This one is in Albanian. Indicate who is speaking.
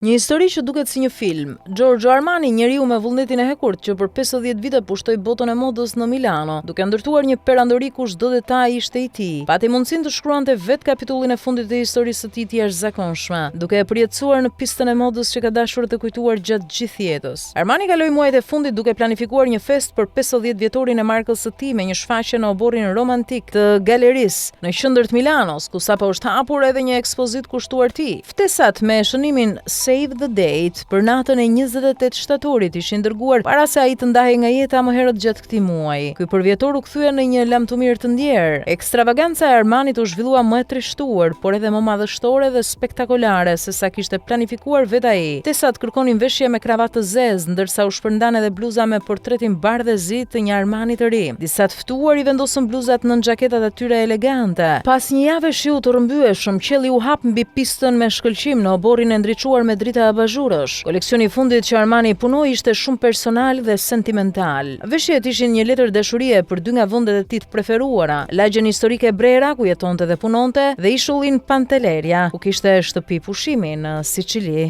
Speaker 1: Një histori që duket si një film. Giorgio Armani, njeriu me vullnetin e hekurt që për 50 vite pushtoi botën e modës në Milano, duke ndërtuar një perandori ku çdo detaj ishte i tij. Pati mundësinë të shkruante vetë kapitullin e fundit të historisë së tij të jashtëzakonshme, duke e përjetësuar në pistën e modës që ka dashur të kujtuar gjatë gjithë jetës. Armani kaloi muajt e fundit duke planifikuar një festë për 50 vjetorin e markës së tij me një shfaqje në oborrin romantik të galerisë në qendër të Milanos, ku sapo është hapur edhe një ekspozitë kushtuar tij. Ftesat me shënimin Save the Date për natën e 28 shtatorit ishin dërguar para se ai të ndahej nga jeta më herët gjatë këtij muaji. Ky përvjetor u kthye në një lamtumir të ndjerë. Ekstravaganca e Armanit u zhvillua më e trishtuar, por edhe më madhështore dhe spektakolare se sa kishte planifikuar vetë ai. Ftesat kërkonin veshje me kravatë të zezë, ndërsa u shpërndan edhe bluza me portretin bardhë zi të një Armani të ri. Disa të ftuar i vendosën bluzat nën xhaketat e tyre elegante. Pas një jave shiu të rrëmbyeshëm, qielli u hap mbi pistën me shkëlqim në oborrin e ndriçuar me drita abazhurësh. Koleksioni i fundit që Armani punoi ishte shumë personal dhe sentimental. Veshjet ishin një letër dashurie për dy nga vendet e tij të preferuara: lagjen historike Brera, ku jetonte dhe punonte, dhe ishullin Pantelleria, ku kishte shtëpi pushimi në Sicili.